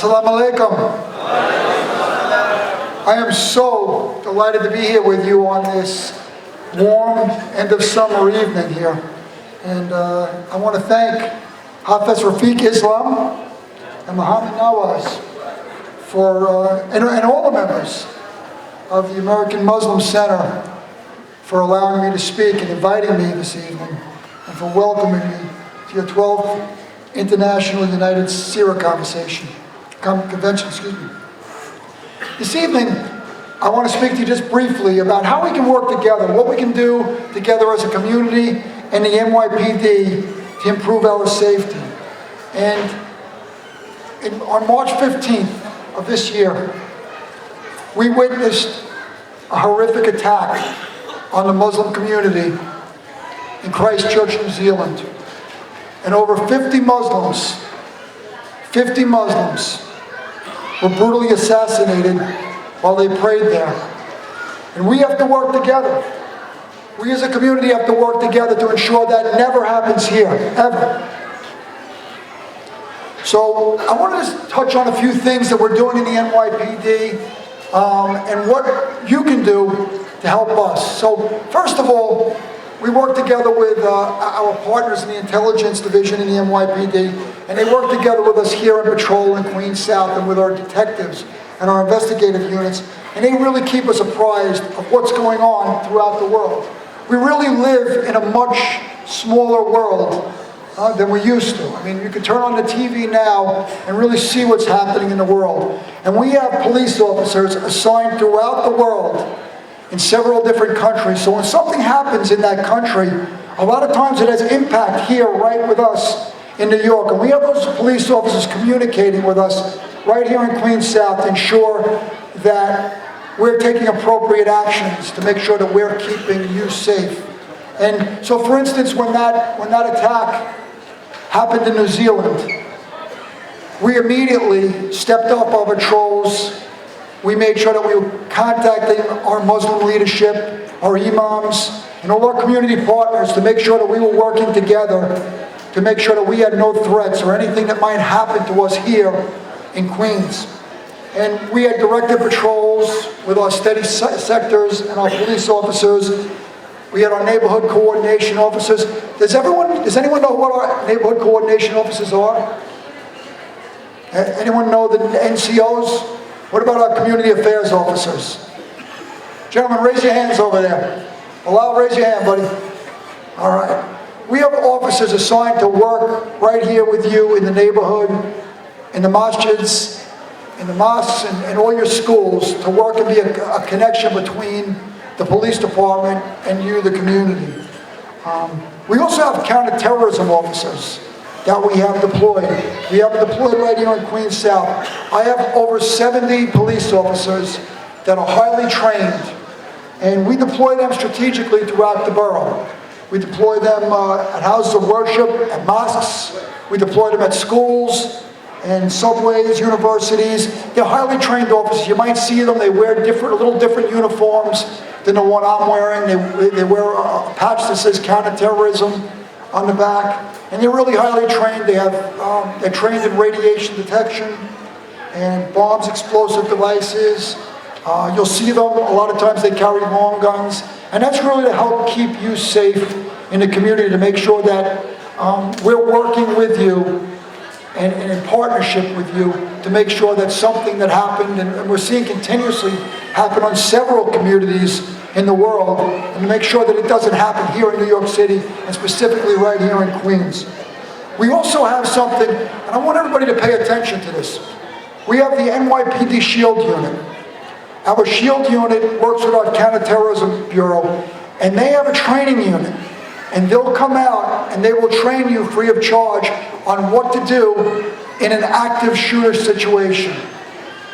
Assalamu alaikum. I am so delighted to be here with you on this warm end of summer evening here. And I want to thank Hafiz Rafiq Islam and Muhammad Nawaz and all the members of the American Muslim Center for allowing me to speak and inviting me this evening, and for welcoming me to your 12th International United Seerah Convention. This evening, I want to speak to you just briefly about how we can work together, what we can do together as a community and the NYPD to improve our safety. And on March 15th of this year, we witnessed a horrific attack on the Muslim community in Christchurch, New Zealand. And over 50 Muslims were brutally assassinated while they prayed there. And we have to work together. We as a community have to work together to ensure that never happens here, ever. So I want to just touch on a few things that we're doing in the NYPD and what you can do to help us. So first of all, we work together with our partners in the intelligence division in the NYPD, and they work together with us here in patrol in Queens South and with our detectives and our investigative units, and they really keep us apprised of what's going on throughout the world. We really live in a much smaller world than we used to. I mean, you can turn on the TV now and really see what's happening in the world. And we have police officers assigned throughout the world in several different countries. So when something happens in that country, a lot of times it has impact here right with us in New York. And we have those police officers communicating with us right here in Queens South to ensure that we're taking appropriate actions to make sure that we're keeping you safe. And so for instance, when that attack happened in New Zealand, we immediately stepped up our patrols. We made sure that we were contacting our Muslim leadership, our imams, and all our community partners to make sure that we were working together to make sure that we had no threats or anything that might happen to us here in Queens. And we had directed patrols with our steady sectors and our police officers. We had our neighborhood coordination officers. Does anyone know what our neighborhood coordination officers are? Anyone know the NCOs? What about our community affairs officers? Gentlemen, raise your hands over there. Bilal, raise your hand, buddy. All right. We have officers assigned to work right here with you in the neighborhood, in the masjids, in the mosques, and all your schools to work and be a connection between the police department and you, the community. We also have counterterrorism officers that we have deployed. We have deployed right here in Queens South. I have over 70 police officers that are highly trained, and we deploy them strategically throughout the borough. We deploy them at houses of worship, at mosques. We deploy them at schools and subways, universities. They're highly trained officers. You might see them, they wear a little different uniforms than the one I'm wearing. They wear a patch that says counterterrorism on the back. And they're really highly trained. They're trained in radiation detection and bombs, explosive devices. You'll see them, a lot of times they carry long guns. And that's really to help keep you safe in the community, to make sure that we're working with you and in partnership with you to make sure that something that happened, and we're seeing continuously happen on several communities in the world, and to make sure that it doesn't happen here in New York City, and specifically right here in Queens. We also have something, and I want everybody to pay attention to this. We have the NYPD SHIELD unit. Our SHIELD unit works with our Counterterrorism Bureau, and they have a training unit. And they'll come out and they will train you free of charge on what to do in an active shooter situation.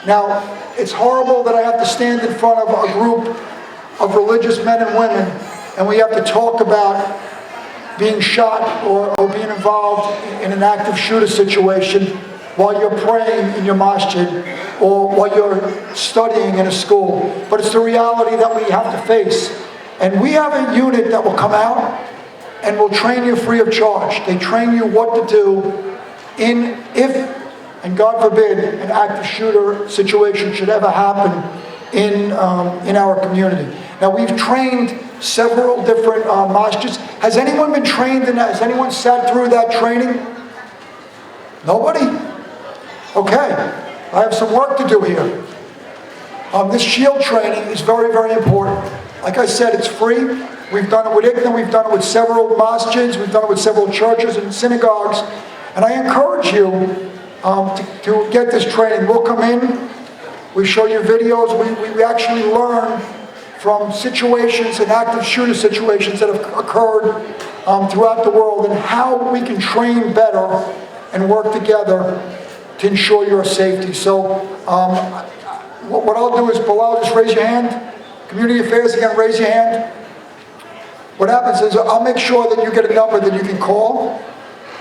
Now, it's horrible that I have to stand in front of a group of religious men and women, and we have to talk about being shot or being involved in an active shooter situation while you're praying in your masjid or while you're studying in a school. But it's the reality that we have to face. And we have a unit that will come out and will train you free of charge. They train you what to do if and God forbid an active shooter situation should ever happen in our community. Now, we've trained several different mosques. Has anyone been trained in that? Has anyone sat through that training? Nobody? Okay, I have some work to do here. This shield training is very, very important. Like I said, it's free. We've done it with ICNA, we've done it with several mosques, we've done it with several churches and synagogues. And I encourage you to get this training. We'll come in, we show you videos, we actually learn from situations and active shooter situations that have occurred throughout the world, and how we can train better and work together to ensure your safety. So what I'll do is, Bilal, just raise your hand. Community Affairs, again, raise your hand. What happens is, I'll make sure that you get a number that you can call,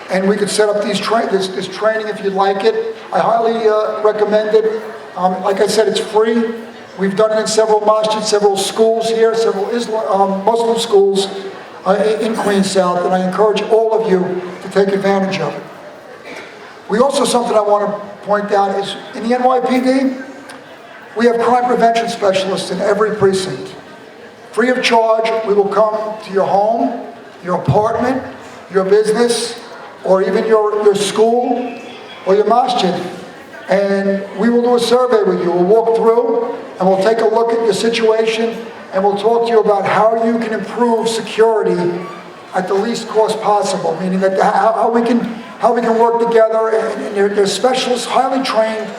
and we can set up this training if you'd like it. I highly recommend it. Like I said, it's free. We've done it in several mosques, several schools here, several Muslim schools in Queens South, and I encourage all of you to take advantage of it. We also, something I want to point out is, in the NYPD, we have crime prevention specialists in every precinct. Free of charge, we will come to your home, your apartment, your business, or even your school or your masjid. And we will do a survey with you. We'll walk through and we'll take a look at your situation, and we'll talk to you about how you can improve security at the least cost possible, meaning that how we can work together. And they're specialists, highly trained,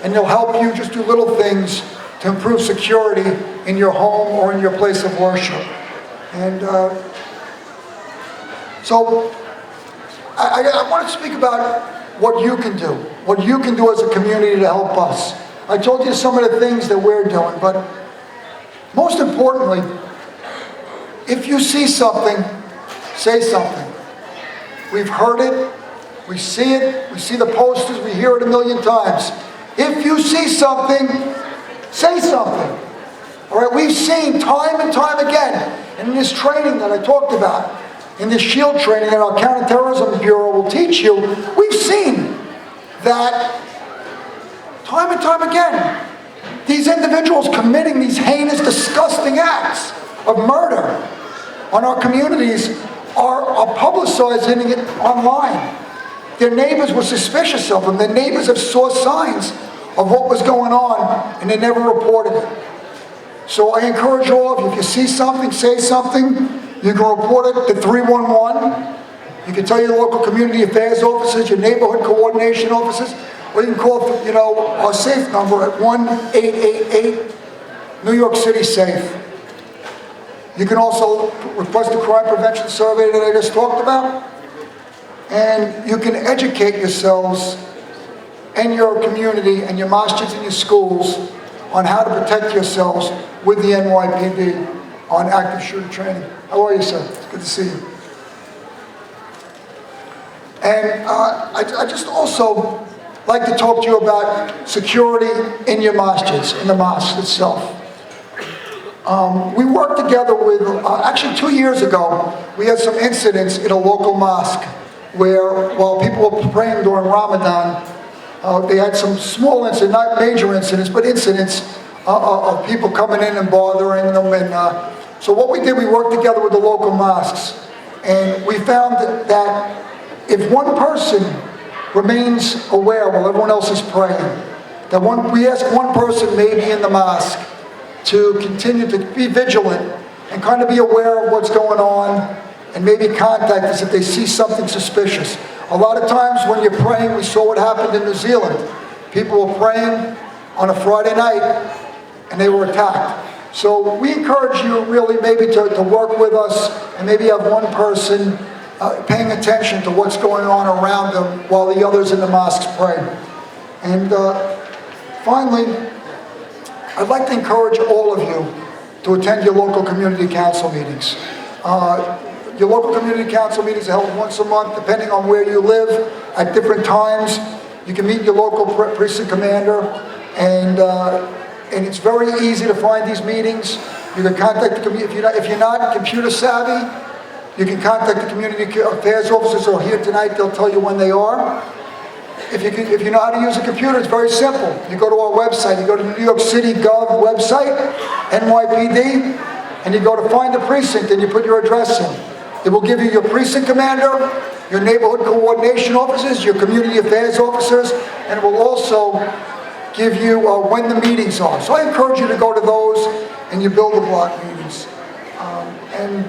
and they'll help you just do little things to improve security in your home or in your place of worship. And so I want to speak about what you can do as a community to help us. I told you some of the things that we're doing, but most importantly, if you see something, say something. We've heard it, we see the posters, we hear it a million times. If you see something, say something. All right, we've seen time and time again, and in this training that I talked about, in this shield training that our Counterterrorism Bureau will teach you, we've seen that time and time again, these individuals committing these heinous, disgusting acts of murder on our communities are publicizing it online. Their neighbors were suspicious of them. Their neighbors have saw signs of what was going on, and they never reported it. So I encourage all of you, if you see something, say something. You can report it to 311. You can tell your local community affairs officers, your neighborhood coordination officers, or you can call, our SAFE number at 1-888 New York City SAFE. You can also request a crime prevention survey that I just talked about, and you can educate yourselves and your community and your masjids and your schools on how to protect yourselves with the NYPD on active shooter training. How are you, sir? It's good to see you. And I just also like to talk to you about security in your masjids, in the mosque itself. We worked together with, actually 2 years ago, we had some incidents in a local mosque where, while people were praying during Ramadan, they had some small incidents, not major incidents, but incidents of people coming in and bothering them. And so what we did, we worked together with the local mosques, and we found that if one person remains aware while everyone else is praying, we ask one person maybe in the mosque to continue to be vigilant and kind of be aware of what's going on, and maybe contact us if they see something suspicious. A lot of times when you're praying, we saw what happened in New Zealand. People were praying on a Friday night and they were attacked. So we encourage you really maybe to work with us and maybe have one person paying attention to what's going on around them while the others in the mosques pray. And finally, I'd like to encourage all of you to attend your local community council meetings. Your local community council meetings are held once a month, depending on where you live, at different times. You can meet your local precinct commander, and it's very easy to find these meetings. You can contact the community. If you're not computer savvy, you can contact the community affairs officers who are here tonight. They'll tell you when they are. if you know how to use a computer, it's very simple. You go to our website, you go to the New York City Gov website, NYPD, and you go to find the precinct and you put your address in. It will give you your precinct commander, your neighborhood coordination officers, your community affairs officers, and it will also give you when the meetings are. So I encourage you to go to those and you build the block meetings. And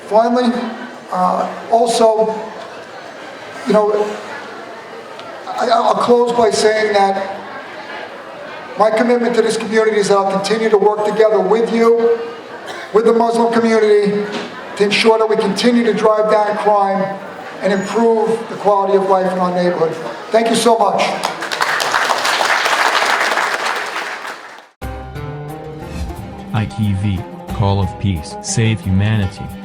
finally, also, you know, I'll close by saying that my commitment to this community is that I'll continue to work together with you, with the Muslim community, to ensure that we continue to drive down crime and improve the quality of life in our neighborhood. Thank you so much. ITV, Call of Peace, Save Humanity.